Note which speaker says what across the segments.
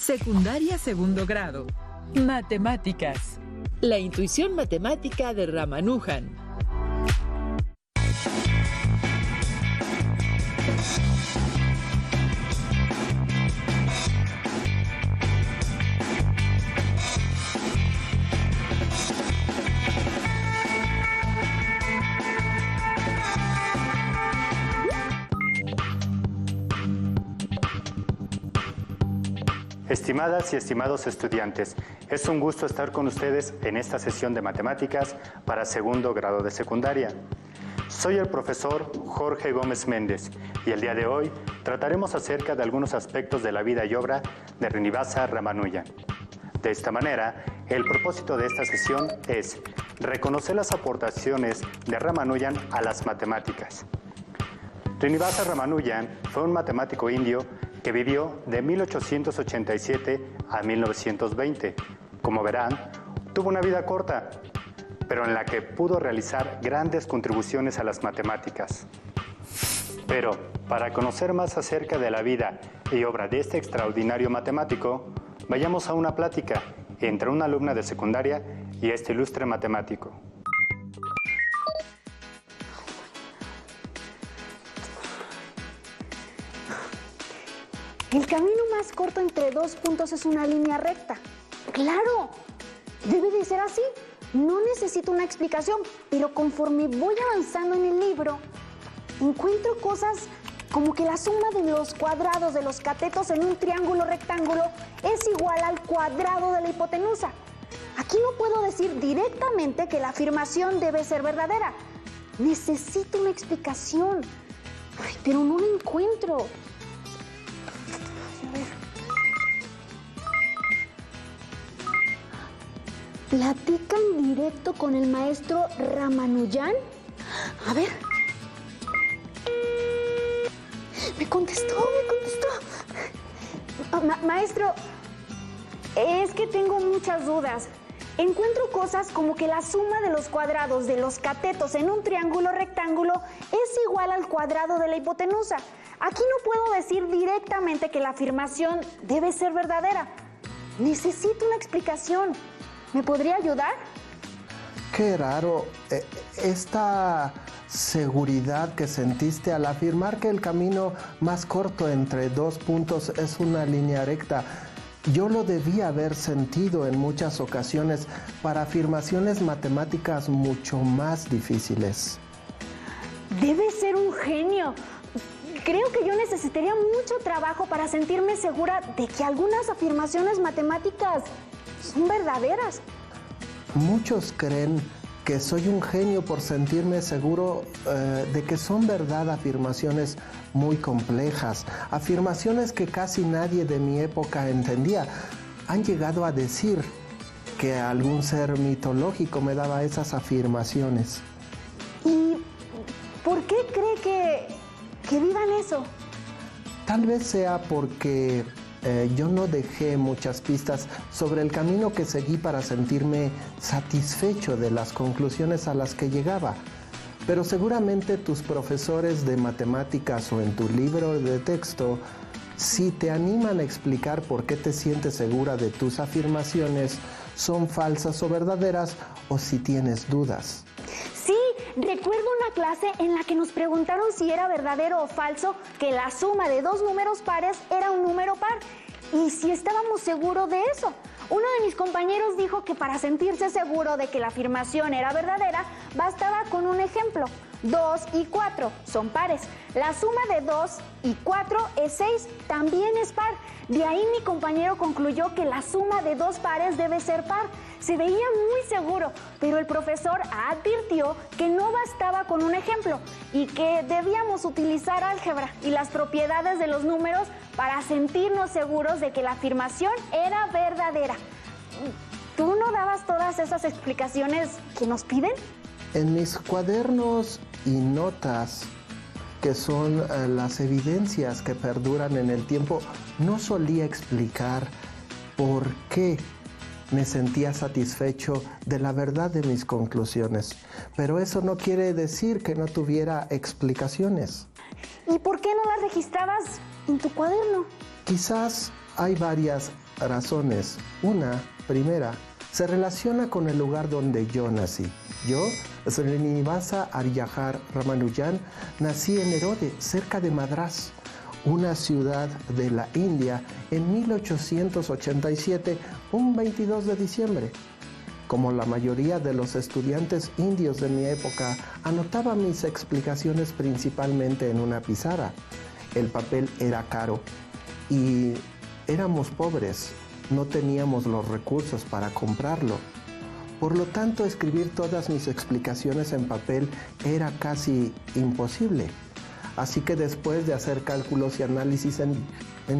Speaker 1: Secundaria segundo grado. Matemáticas. La intuición matemática de Ramanujan.
Speaker 2: Estimadas y estimados estudiantes, es un gusto estar con ustedes en esta sesión de matemáticas para segundo grado de secundaria. Soy el profesor Jorge Gómez Méndez y el día de hoy trataremos acerca de algunos aspectos de la vida y obra de Srinivasa Ramanujan. De esta manera, el propósito de esta sesión es reconocer las aportaciones de Ramanujan a las matemáticas. Srinivasa Ramanujan fue un matemático indio que vivió de 1887 a 1920. Como verán, tuvo una vida corta, pero en la que pudo realizar grandes contribuciones a las matemáticas. Pero, para conocer más acerca de la vida y obra de este extraordinario matemático, vayamos a una plática entre una alumna de secundaria y este ilustre matemático.
Speaker 3: El camino más corto entre dos puntos es una línea recta. ¡Claro! Debe de ser así. No necesito una explicación, pero conforme voy avanzando en el libro, encuentro cosas como que la suma de los cuadrados de los catetos en un triángulo rectángulo es igual al cuadrado de la hipotenusa. Aquí no puedo decir directamente que la afirmación debe ser verdadera. Necesito una explicación. Ay, pero no la encuentro. ¿Platica en directo con el maestro Ramanujan? A ver. Me contestó. Maestro, es que tengo muchas dudas. Encuentro cosas como que la suma de los cuadrados de los catetos en un triángulo rectángulo es igual al cuadrado de la hipotenusa. Aquí no puedo decir directamente que la afirmación debe ser verdadera. Necesito una explicación. ¿Me podría ayudar?
Speaker 4: Qué raro, esta seguridad que sentiste al afirmar que el camino más corto entre dos puntos es una línea recta. Yo lo debía haber sentido en muchas ocasiones para afirmaciones matemáticas mucho más difíciles.
Speaker 3: Debe ser un genio. Creo que yo necesitaría mucho trabajo para sentirme segura de que algunas afirmaciones matemáticas son verdaderas.
Speaker 4: Muchos creen que soy un genio por sentirme seguro de que son verdad afirmaciones muy complejas, afirmaciones que casi nadie de mi época entendía. Han llegado a decir que algún ser mitológico me daba esas afirmaciones.
Speaker 3: ¿Y por qué cree que digan eso?
Speaker 4: Tal vez sea porque yo no dejé muchas pistas sobre el camino que seguí para sentirme satisfecho de las conclusiones a las que llegaba. Pero seguramente tus profesores de matemáticas o en tu libro de texto, si te animan a explicar por qué te sientes segura de tus afirmaciones, son falsas o verdaderas, o si tienes dudas.
Speaker 3: Sí, recuerdo una clase en la que nos preguntaron si era verdadero o falso que la suma de dos números pares era un número par y si estábamos seguros de eso. Uno de mis compañeros dijo que para sentirse seguro de que la afirmación era verdadera, bastaba con un ejemplo. 2 y 4 son pares. La suma de 2 y 4 es 6, también es par. De ahí mi compañero concluyó que la suma de dos pares debe ser par. Se veía muy seguro, pero el profesor advirtió que no bastaba con un ejemplo y que debíamos utilizar álgebra y las propiedades de los números para sentirnos seguros de que la afirmación era verdadera. ¿Tú no dabas todas esas explicaciones que nos piden?
Speaker 4: En mis cuadernos y notas, que son las evidencias que perduran en el tiempo, no solía explicar por qué me sentía satisfecho de la verdad de mis conclusiones. Pero eso no quiere decir que no tuviera explicaciones.
Speaker 3: ¿Y por qué no las registrabas en tu cuaderno?
Speaker 4: Quizás Hay varias razones. Una, primera, se relaciona con el lugar donde yo nací. Yo, Srinivasa Aryahar Ramanujan, nací en Erode, cerca de Madrás, una ciudad de la India, en 1887, un 22 de diciembre. Como la mayoría de los estudiantes indios de mi época, anotaba mis explicaciones principalmente en una pizarra. El papel era caro y éramos pobres, no teníamos los recursos para comprarlo. Por lo tanto, escribir todas mis explicaciones en papel era casi imposible. Así que después de hacer cálculos y análisis en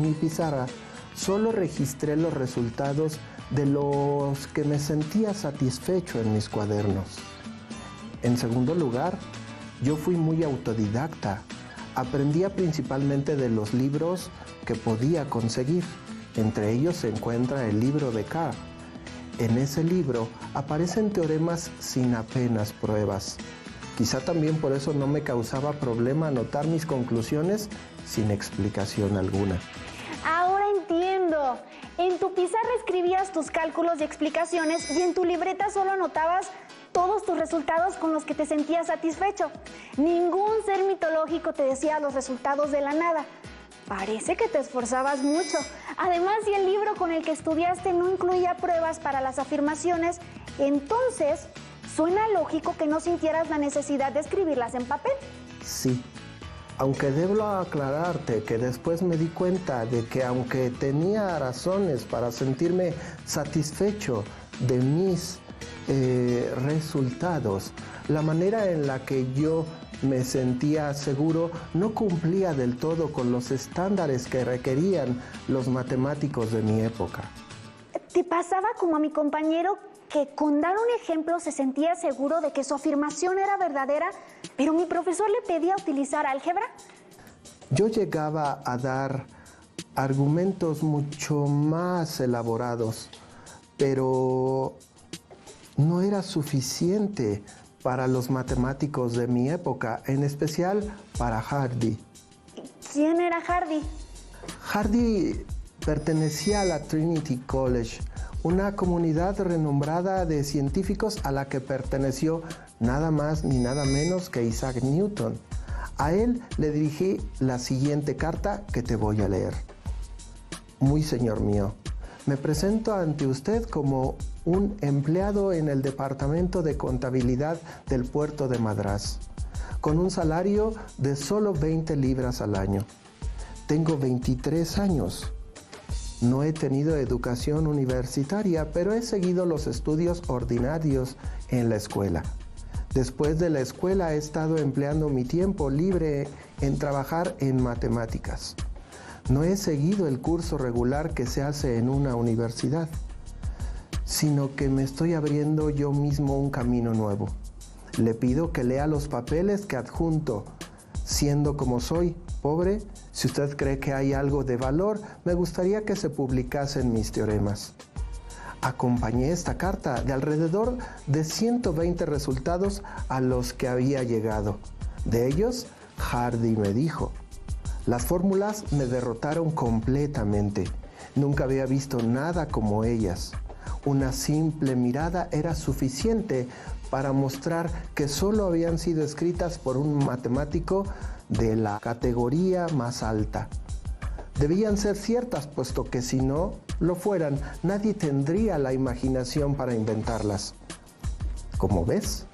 Speaker 4: mi pizarra, solo registré los resultados de los que me sentía satisfecho en mis cuadernos. En segundo lugar, yo fui muy autodidacta. Aprendía principalmente de los libros que podía conseguir. Entre ellos se encuentra el libro de Carr. En ese libro aparecen teoremas sin apenas pruebas. Quizá también por eso no me causaba problema anotar mis conclusiones sin explicación alguna.
Speaker 3: Ahora entiendo. En tu pizarra escribías tus cálculos y explicaciones y en tu libreta solo anotabas todos tus resultados con los que te sentías satisfecho. Ningún ser mitológico te decía los resultados de la nada. Parece que te esforzabas mucho. Además, si el libro con el que estudiaste no incluía pruebas para las afirmaciones, entonces suena lógico que no sintieras la necesidad de escribirlas en papel.
Speaker 4: Sí, aunque debo aclararte que después me di cuenta de que aunque tenía razones para sentirme satisfecho de mis resultados, la manera en la que yo me sentía seguro no cumplía del todo con los estándares que requerían los matemáticos de mi época.
Speaker 3: ¿Te pasaba como a mi compañero que con dar un ejemplo se sentía seguro de que su afirmación era verdadera, pero mi profesor le pedía utilizar álgebra?
Speaker 4: Yo llegaba a dar argumentos mucho más elaborados, pero no era suficiente para los matemáticos de mi época, en especial para Hardy.
Speaker 3: ¿Quién era Hardy?
Speaker 4: Hardy pertenecía a la Trinity College, una comunidad renombrada de científicos a la que perteneció nada más ni nada menos que Isaac Newton. A él le dirigí la siguiente carta que te voy a leer. Muy señor mío, me presento ante usted como un empleado en el Departamento de Contabilidad del Puerto de Madrás, con un salario de solo 20 libras al año. Tengo 23 años. No he tenido educación universitaria, pero he seguido los estudios ordinarios en la escuela. Después de la escuela he estado empleando mi tiempo libre en trabajar en matemáticas. No he seguido el curso regular que se hace en una universidad, sino que me estoy abriendo yo mismo un camino nuevo. Le pido que lea los papeles que adjunto. Siendo como soy, pobre, si usted cree que hay algo de valor, me gustaría que se publicasen mis teoremas. Acompañé esta carta de alrededor de 120 resultados a los que había llegado. De ellos, Hardy me dijo: las fórmulas me derrotaron completamente. Nunca había visto nada como ellas. Una simple mirada era suficiente para mostrar que solo habían sido escritas por un matemático de la categoría más alta. Debían ser ciertas, puesto que si no lo fueran, nadie tendría la imaginación para inventarlas. Como ves,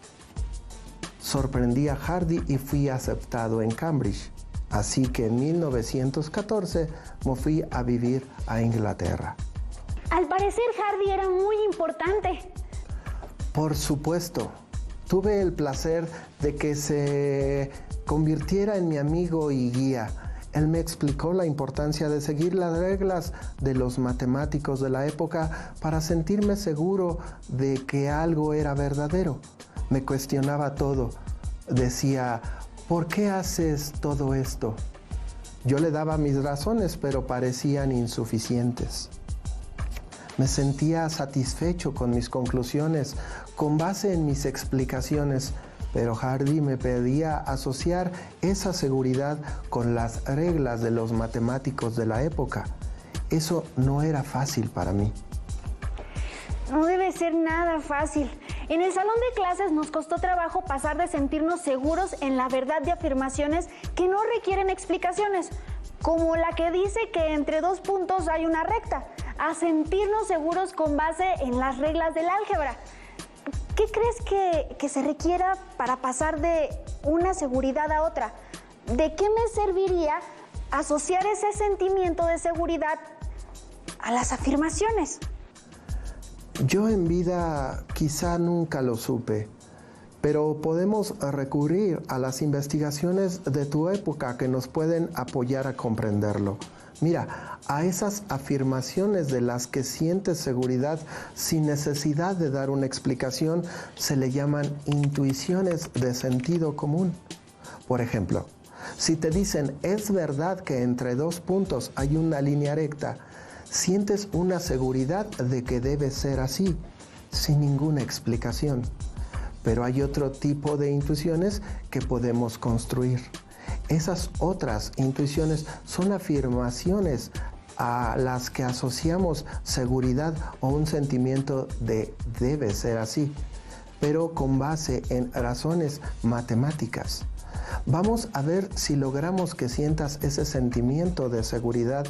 Speaker 4: sorprendí a Hardy y fui aceptado en Cambridge. Así que en 1914 me fui a vivir a Inglaterra.
Speaker 3: Al parecer Hardy era muy importante.
Speaker 4: Por supuesto. Tuve el placer de que se convirtiera en mi amigo y guía. Él me explicó la importancia de seguir las reglas de los matemáticos de la época para sentirme seguro de que algo era verdadero. Me cuestionaba todo. Decía: ¿por qué haces todo esto? Yo le daba mis razones, pero parecían insuficientes. Me sentía satisfecho con mis conclusiones, con base en mis explicaciones, pero Hardy me pedía asociar esa seguridad con las reglas de los matemáticos de la época. Eso no era fácil para mí.
Speaker 3: No debe ser nada fácil. En el salón de clases nos costó trabajo pasar de sentirnos seguros en la verdad de afirmaciones que no requieren explicaciones, como la que dice que entre 2 puntos hay una recta, a sentirnos seguros con base en las reglas del álgebra. ¿Qué crees que se requiera para pasar de una seguridad a otra? ¿De qué me serviría asociar ese sentimiento de seguridad a las afirmaciones?
Speaker 4: Yo en vida quizá nunca lo supe, pero podemos recurrir a las investigaciones de tu época que nos pueden apoyar a comprenderlo. Mira, a esas afirmaciones de las que sientes seguridad sin necesidad de dar una explicación se le llaman intuiciones de sentido común. Por ejemplo, si te dicen es verdad que entre 2 puntos hay una línea recta, sientes una seguridad de que debe ser así, sin ninguna explicación. Pero hay otro tipo de intuiciones que podemos construir. Esas otras intuiciones son afirmaciones a las que asociamos seguridad o un sentimiento de debe ser así, pero con base en razones matemáticas. Vamos a ver si logramos que sientas ese sentimiento de seguridad,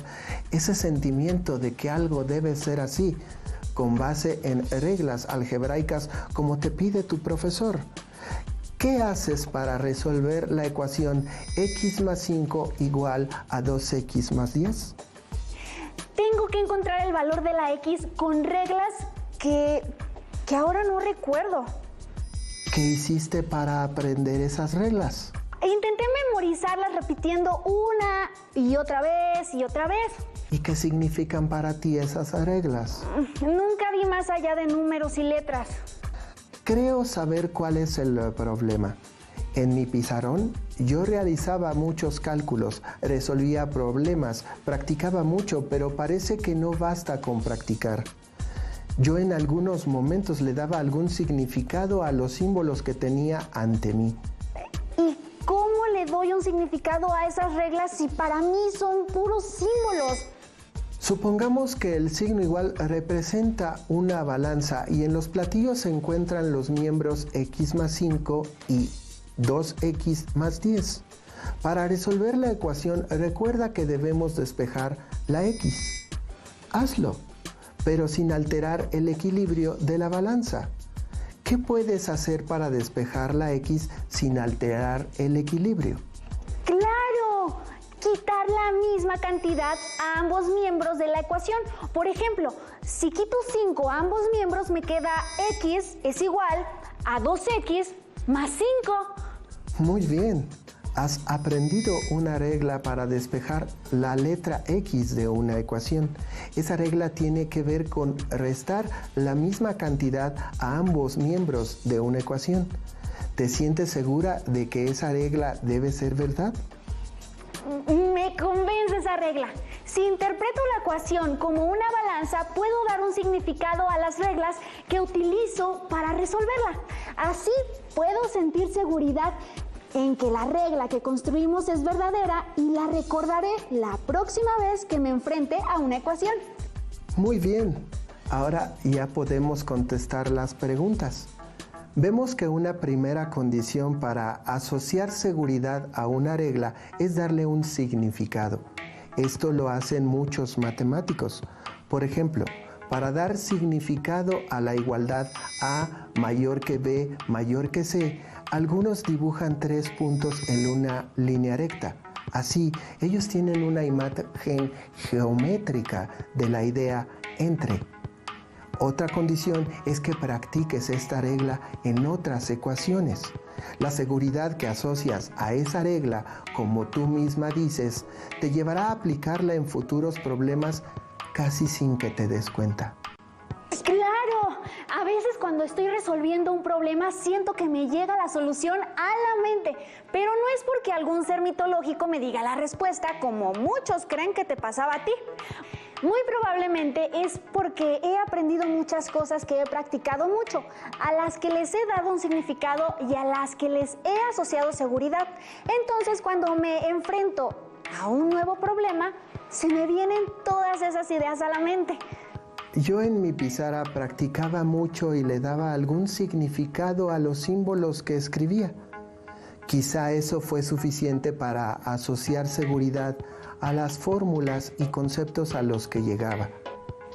Speaker 4: ese sentimiento de que algo debe ser así, con base en reglas algebraicas como te pide tu profesor. ¿Qué haces para resolver la ecuación x más 5 igual a 2x más 10?
Speaker 3: Tengo que encontrar el valor de la x con reglas que ahora no recuerdo.
Speaker 4: ¿Qué hiciste para aprender esas reglas?
Speaker 3: Intenté memorizarlas repitiendo una y otra vez y otra vez.
Speaker 4: ¿Y qué significan para ti esas reglas?
Speaker 3: Nunca vi más allá de números y letras.
Speaker 4: Creo saber cuál es el problema. En mi pizarrón yo realizaba muchos cálculos, resolvía problemas, practicaba mucho, pero parece que no basta con practicar. Yo en algunos momentos le daba algún significado a los símbolos que tenía ante mí.
Speaker 3: ¿Y cómo le doy un significado a esas reglas si para mí son puros símbolos?
Speaker 4: Supongamos que el signo igual representa una balanza y en los platillos se encuentran los miembros x más 5 y 2x más 10. Para resolver la ecuación, recuerda que debemos despejar la x. Hazlo, pero sin alterar el equilibrio de la balanza. ¿Qué puedes hacer para despejar la x sin alterar el equilibrio?
Speaker 3: ¡Claro! Quitar la misma cantidad a ambos miembros de la ecuación. Por ejemplo, si quito 5 a ambos miembros, me queda x es igual a 2x más 5.
Speaker 4: Muy bien. Has aprendido una regla para despejar la letra x de una ecuación. Esa regla tiene que ver con restar la misma cantidad a ambos miembros de una ecuación. ¿Te sientes segura de que esa regla debe ser verdad?
Speaker 3: Me convence esa regla. Si interpreto la ecuación como una balanza, puedo dar un significado a las reglas que utilizo para resolverla. Así puedo sentir seguridad en que la regla que construimos es verdadera y la recordaré la próxima vez que me enfrente a una ecuación.
Speaker 4: Muy bien. Ahora ya podemos contestar las preguntas. Vemos que una primera condición para asociar seguridad a una regla es darle un significado. Esto lo hacen muchos matemáticos. Por ejemplo, para dar significado a la igualdad A mayor que B mayor que C, algunos dibujan 3 puntos en una línea recta. Así, ellos tienen una imagen geométrica de la idea entre. Otra condición es que practiques esta regla en otras ecuaciones. La seguridad que asocias a esa regla, como tú misma dices, te llevará a aplicarla en futuros problemas casi sin que te des cuenta.
Speaker 3: ¡Claro! A veces cuando estoy resolviendo un problema siento que me llega la solución a la mente, pero no es porque algún ser mitológico me diga la respuesta como muchos creen que te pasaba a ti. Muy probablemente es porque he aprendido muchas cosas que he practicado mucho, a las que les he dado un significado y a las que les he asociado seguridad. Entonces, cuando me enfrento a un nuevo problema, Se me vienen todas esas ideas a la mente.
Speaker 4: Yo en mi pizarra practicaba mucho y le daba algún significado a los símbolos que escribía. Quizá eso fue suficiente para asociar seguridad a las fórmulas y conceptos a los que llegaba.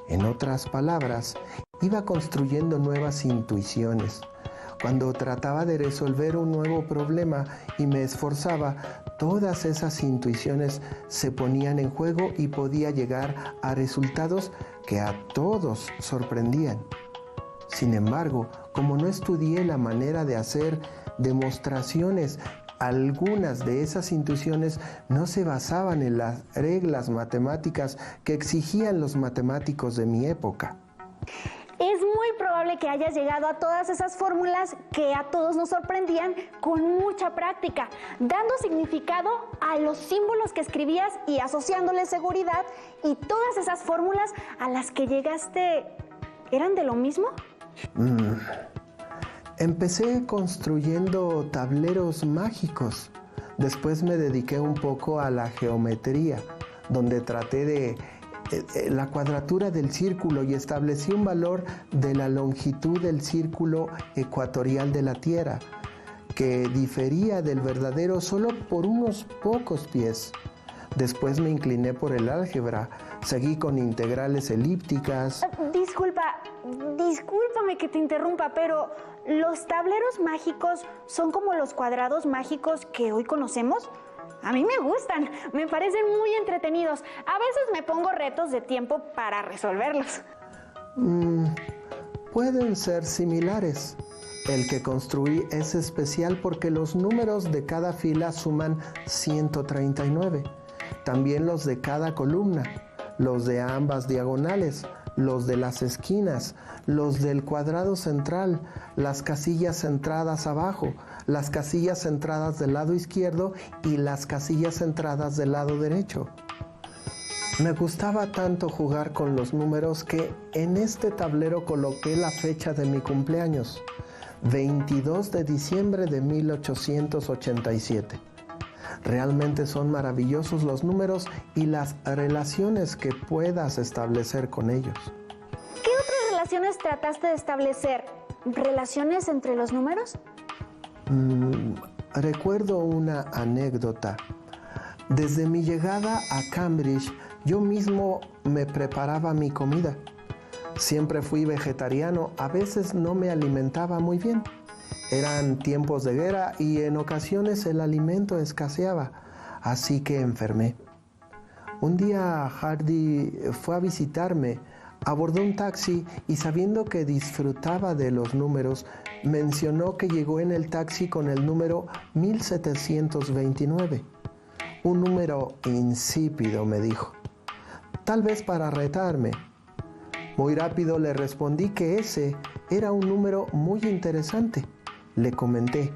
Speaker 4: En otras palabras, iba construyendo nuevas intuiciones. Cuando trataba de resolver un nuevo problema y me esforzaba, todas esas intuiciones se ponían en juego y podía llegar a resultados que a todos sorprendían. Sin embargo, como no estudié la manera de hacer demostraciones, algunas de esas intuiciones no se basaban en las reglas matemáticas que exigían los matemáticos de mi época.
Speaker 3: Es muy probable que hayas llegado a todas esas fórmulas que a todos nos sorprendían con mucha práctica, dando significado a los símbolos que escribías y asociándoles seguridad, y todas esas fórmulas a las que llegaste, ¿eran de lo mismo?
Speaker 4: Empecé construyendo tableros mágicos. Después me dediqué un poco a la geometría, donde traté de la cuadratura del círculo y establecí un valor de la longitud del círculo ecuatorial de la Tierra, que difería del verdadero solo por unos pocos pies. Después me incliné por el álgebra, seguí con integrales elípticas.
Speaker 3: Discúlpame que te interrumpa, pero ¿los tableros mágicos son como los cuadrados mágicos que hoy conocemos? A mí me gustan, me parecen muy entretenidos. A veces me pongo retos de tiempo para resolverlos.
Speaker 4: Pueden ser similares. El que construí es especial porque los números de cada fila suman 139. También los de cada columna, los de ambas diagonales, los de las esquinas, los del cuadrado central, las casillas centradas abajo, las casillas centradas del lado izquierdo y las casillas centradas del lado derecho. Me gustaba tanto jugar con los números que en este tablero coloqué la fecha de mi cumpleaños, 22 de diciembre de 1887. Realmente son maravillosos los números y las relaciones que puedas establecer con ellos.
Speaker 3: ¿Qué otras relaciones trataste de establecer? ¿Relaciones entre los números?
Speaker 4: Recuerdo una anécdota. Desde mi llegada a Cambridge, yo mismo me preparaba mi comida. Siempre fui vegetariano, a veces no me alimentaba muy bien. Eran tiempos de guerra y en ocasiones el alimento escaseaba, así que enfermé. Un día Hardy fue a visitarme, abordó un taxi y sabiendo que disfrutaba de los números, mencionó que llegó en el taxi con el número 1729. Un número insípido, me dijo. Tal vez para retarme. Muy rápido le respondí que ese era un número muy interesante. Le comenté,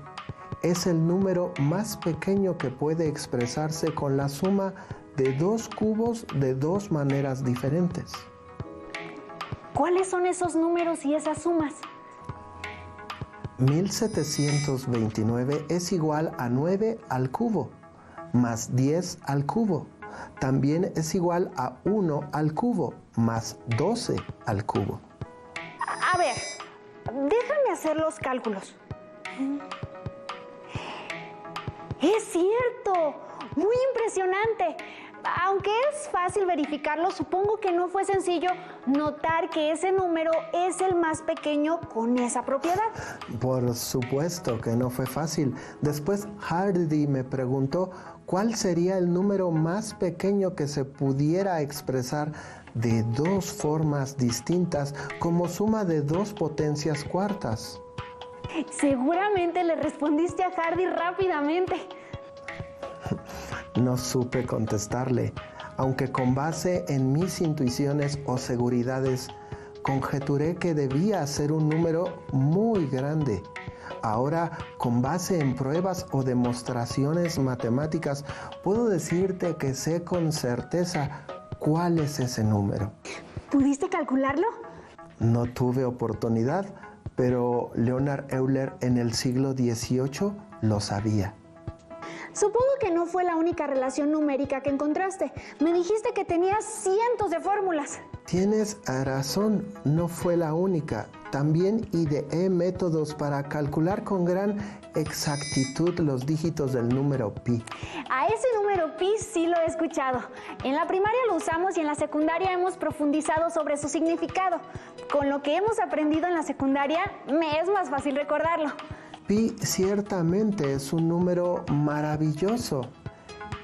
Speaker 4: es el número más pequeño que puede expresarse con la suma de dos cubos de dos maneras diferentes.
Speaker 3: ¿Cuáles son esos números y esas sumas?
Speaker 4: 1729 es igual a 9 al cubo, más 10 al cubo. También es igual a 1 al cubo, más 12 al cubo.
Speaker 3: A ver, déjame hacer los cálculos. ¡Es cierto! ¡Muy impresionante! Aunque es fácil verificarlo, supongo que no fue sencillo notar que ese número es el más pequeño con esa propiedad.
Speaker 4: Por supuesto que no fue fácil. Después Hardy me preguntó cuál sería el número más pequeño que se pudiera expresar de dos formas distintas como suma de dos potencias cuartas.
Speaker 3: Seguramente le respondiste a Hardy rápidamente.
Speaker 4: No supe contestarle, aunque con base en mis intuiciones o seguridades, conjeturé que debía ser un número muy grande. Ahora, con base en pruebas o demostraciones matemáticas, puedo decirte que sé con certeza cuál es ese número.
Speaker 3: ¿Pudiste calcularlo?
Speaker 4: No tuve oportunidad, pero Leonhard Euler en el siglo XVIII lo sabía.
Speaker 3: Supongo que no fue la única relación numérica que encontraste. Me dijiste que tenías cientos de fórmulas.
Speaker 4: Tienes razón, no fue la única. También ideé métodos para calcular con gran exactitud los dígitos del número pi.
Speaker 3: A ese número pi sí lo he escuchado. En la primaria lo usamos y en la secundaria hemos profundizado sobre su significado. Con lo que hemos aprendido en la secundaria, me es más fácil recordarlo.
Speaker 4: Pi ciertamente es un número maravilloso.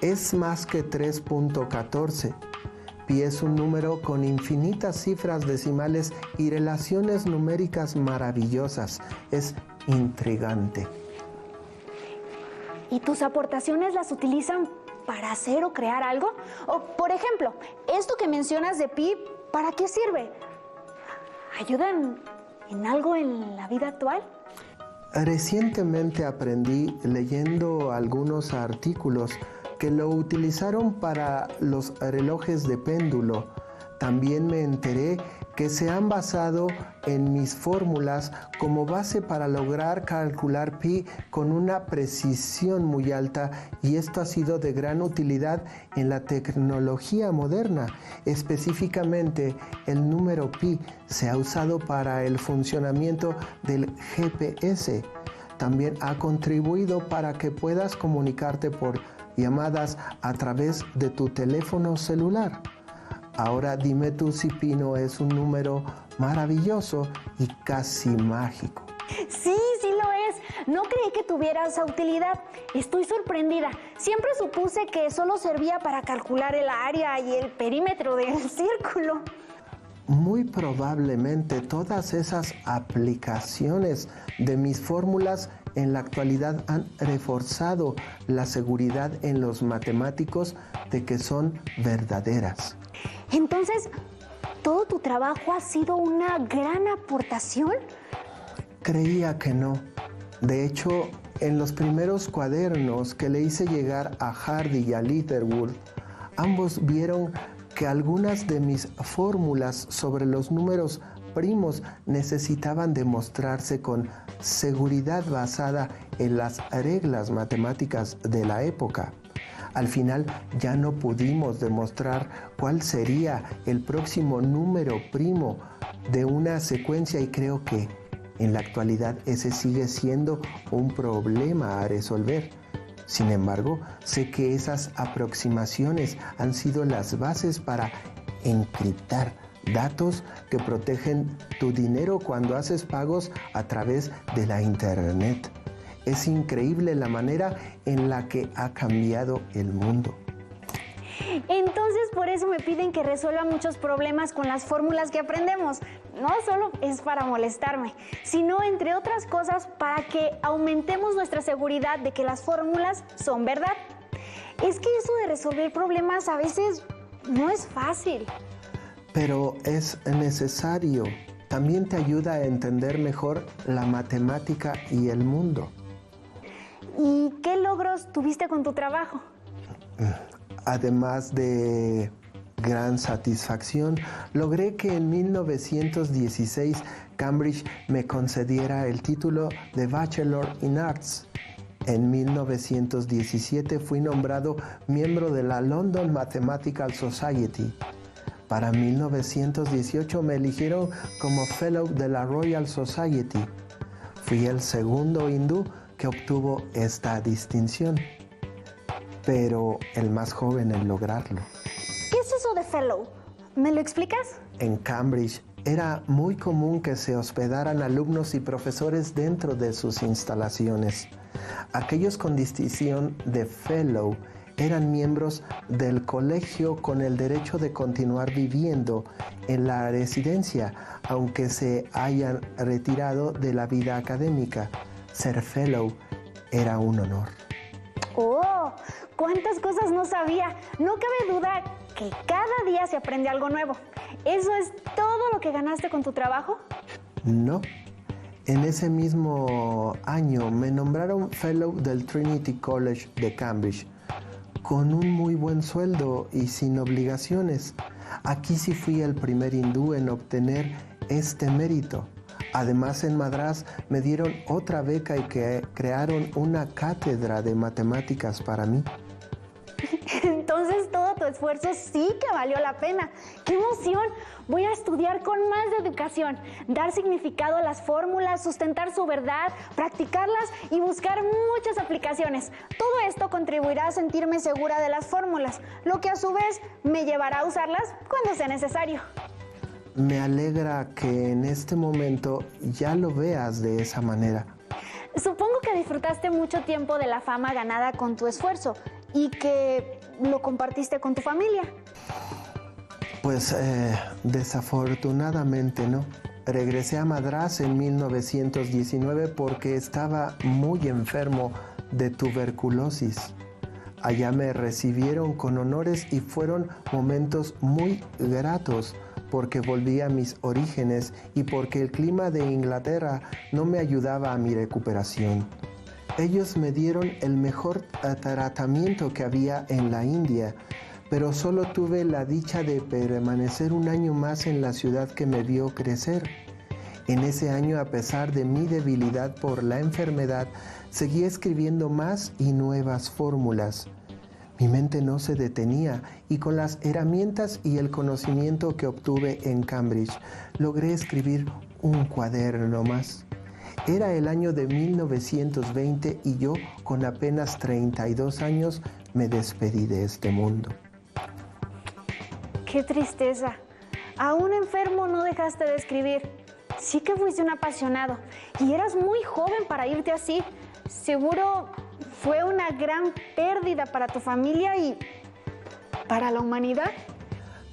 Speaker 4: Es más que 3.14. Pi es un número con infinitas cifras decimales y relaciones numéricas maravillosas. Es intrigante.
Speaker 3: ¿Y tus aportaciones las utilizan para hacer o crear algo? O, por ejemplo, esto que mencionas de pi, ¿para qué sirve? ¿Ayudan en algo en la vida actual?
Speaker 4: Recientemente aprendí, leyendo algunos artículos, que lo utilizaron para los relojes de péndulo. También me enteré que se han basado en mis fórmulas como base para lograr calcular pi con una precisión muy alta, y esto ha sido de gran utilidad en la tecnología moderna. Específicamente, el número pi se ha usado para el funcionamiento del GPS. También ha contribuido para que puedas comunicarte por llamadas a través de tu teléfono celular. Ahora dime tú si pi no es un número maravilloso y casi mágico.
Speaker 3: Sí, sí lo es. No creí que tuviera esa utilidad. Estoy sorprendida. Siempre supuse que solo servía para calcular el área y el perímetro del círculo.
Speaker 4: Muy probablemente todas esas aplicaciones de mis fórmulas en la actualidad han reforzado la seguridad en los matemáticos de que son verdaderas.
Speaker 3: Entonces, ¿todo tu trabajo ha sido una gran aportación?
Speaker 4: Creía que no. De hecho, en los primeros cuadernos que le hice llegar a Hardy y a Littlewood, ambos vieron que algunas de mis fórmulas sobre los números primos necesitaban demostrarse con seguridad basada en las reglas matemáticas de la época. Al final ya no pudimos demostrar cuál sería el próximo número primo de una secuencia, y creo que en la actualidad ese sigue siendo un problema a resolver. Sin embargo, sé que esas aproximaciones han sido las bases para encriptar datos que protegen tu dinero cuando haces pagos a través de la Internet. Es increíble la manera en la que ha cambiado el mundo.
Speaker 3: Entonces, por eso me piden que resuelva muchos problemas con las fórmulas que aprendemos. No solo es para molestarme, sino, entre otras cosas, para que aumentemos nuestra seguridad de que las fórmulas son verdad. Es que eso de resolver problemas a veces no es fácil.
Speaker 4: Pero es necesario. También te ayuda a entender mejor la matemática y el mundo.
Speaker 3: ¿Y qué logros tuviste con tu trabajo?
Speaker 4: Además de gran satisfacción, logré que en 1916 Cambridge me concediera el título de Bachelor in Arts. En 1917 fui nombrado miembro de la London Mathematical Society. Para 1918 me eligieron como Fellow de la Royal Society. Fui el segundo hindú que obtuvo esta distinción, pero el más joven en lograrlo.
Speaker 3: ¿Qué es eso de Fellow? ¿Me lo explicas?
Speaker 4: En Cambridge era muy común que se hospedaran alumnos y profesores dentro de sus instalaciones. Aquellos con distinción de Fellow eran miembros del colegio con el derecho de continuar viviendo en la residencia, aunque se hayan retirado de la vida académica. Ser Fellow era un honor.
Speaker 3: ¡Oh! ¡Cuántas cosas no sabía! No cabe duda que cada día se aprende algo nuevo. ¿Eso es todo lo que ganaste con tu trabajo?
Speaker 4: No. En ese mismo año me nombraron Fellow del Trinity College de Cambridge, con un muy buen sueldo y sin obligaciones. Aquí sí fui el primer hindú en obtener este mérito. Además, en Madrás me dieron otra beca y crearon una cátedra de matemáticas para mí.
Speaker 3: Entonces todo tu esfuerzo sí que valió la pena. ¡Qué emoción! Voy a estudiar con más dedicación, dar significado a las fórmulas, sustentar su verdad, practicarlas y buscar muchas aplicaciones. Todo esto contribuirá a sentirme segura de las fórmulas, lo que a su vez me llevará a usarlas cuando sea necesario.
Speaker 4: Me alegra que en este momento ya lo veas de esa manera.
Speaker 3: Supongo que disfrutaste mucho tiempo de la fama ganada con tu esfuerzo y que lo compartiste con tu familia.
Speaker 4: Pues desafortunadamente no. Regresé a Madrás en 1919 porque estaba muy enfermo de tuberculosis. Allá me recibieron con honores y fueron momentos muy gratos porque volví a mis orígenes y porque el clima de Inglaterra no me ayudaba a mi recuperación. Ellos me dieron el mejor tratamiento que había en la India, pero solo tuve la dicha de permanecer un año más en la ciudad que me vio crecer. En ese año, a pesar de mi debilidad por la enfermedad, seguí escribiendo más y nuevas fórmulas. Mi mente no se detenía y con las herramientas y el conocimiento que obtuve en Cambridge, logré escribir un cuaderno más. Era el año de 1920 y yo, con apenas 32 años, me despedí de este mundo.
Speaker 3: ¡Qué tristeza! Aún enfermo no dejaste de escribir. Sí que fuiste un apasionado y eras muy joven para irte así. Seguro fue una gran pérdida para tu familia y para la humanidad.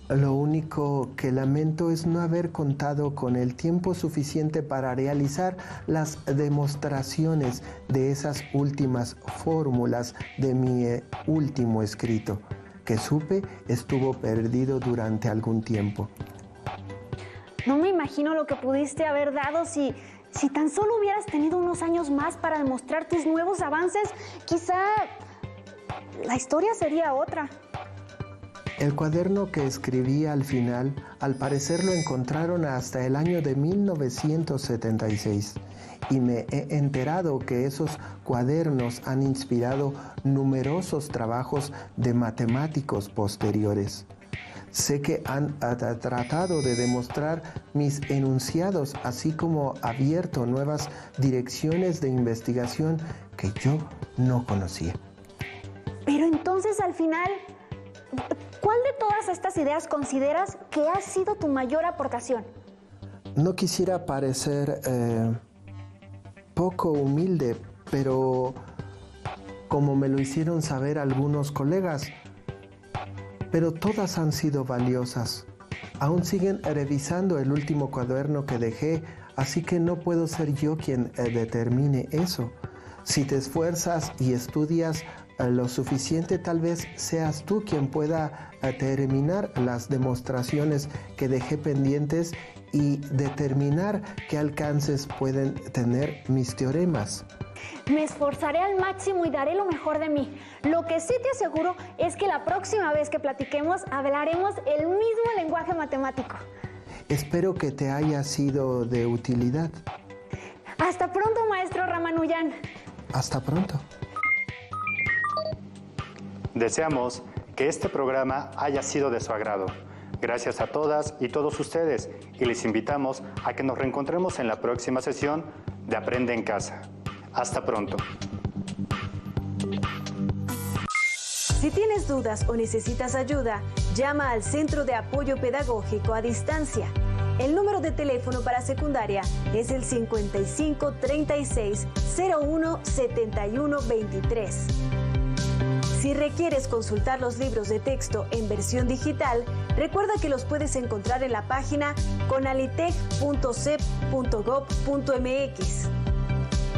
Speaker 4: Lo único que lamento es no haber contado con el tiempo suficiente para realizar las demostraciones de esas últimas fórmulas de mi último escrito, que supe estuvo perdido durante algún tiempo.
Speaker 3: No me imagino lo que pudiste haber dado si tan solo hubieras tenido unos años más para demostrar tus nuevos avances. Quizá la historia sería otra.
Speaker 4: El cuaderno que escribí al final, al parecer lo encontraron hasta el año de 1976 y me he enterado que esos cuadernos han inspirado numerosos trabajos de matemáticos posteriores. Sé que han tratado de demostrar mis enunciados, así como abierto nuevas direcciones de investigación que yo no conocía.
Speaker 3: Pero entonces al final, ¿cuál de todas estas ideas consideras que ha sido tu mayor aportación?
Speaker 4: No quisiera parecer poco humilde, pero como me lo hicieron saber algunos colegas, pero todas han sido valiosas. Aún siguen revisando el último cuaderno que dejé, así que no puedo ser yo quien determine eso. Si te esfuerzas y estudias lo suficiente, tal vez seas tú quien pueda terminar las demostraciones que dejé pendientes y determinar qué alcances pueden tener mis teoremas.
Speaker 3: Me esforzaré al máximo y daré lo mejor de mí. Lo que sí te aseguro es que la próxima vez que platiquemos hablaremos el mismo lenguaje matemático.
Speaker 4: Espero que te haya sido de utilidad.
Speaker 3: Hasta pronto, maestro Ramanujan.
Speaker 4: Hasta pronto.
Speaker 2: Deseamos que este programa haya sido de su agrado. Gracias a todas y todos ustedes y les invitamos a que nos reencontremos en la próxima sesión de Aprende en Casa. Hasta pronto.
Speaker 5: Si tienes dudas o necesitas ayuda, llama al Centro de Apoyo Pedagógico a Distancia. El número de teléfono para secundaria es el 55 36 01 71 23. Si requieres consultar los libros de texto en versión digital, recuerda que los puedes encontrar en la página conalitec.cep.gov.mx.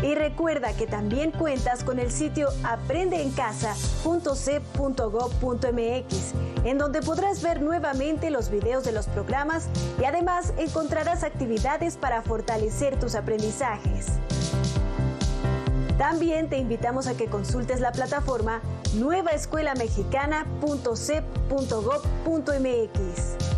Speaker 5: Y recuerda que también cuentas con el sitio aprendeencasa.cep.gov.mx, en donde podrás ver nuevamente los videos de los programas y además encontrarás actividades para fortalecer tus aprendizajes. También te invitamos a que consultes la plataforma nuevaescuelamexicana.cep.gov.mx.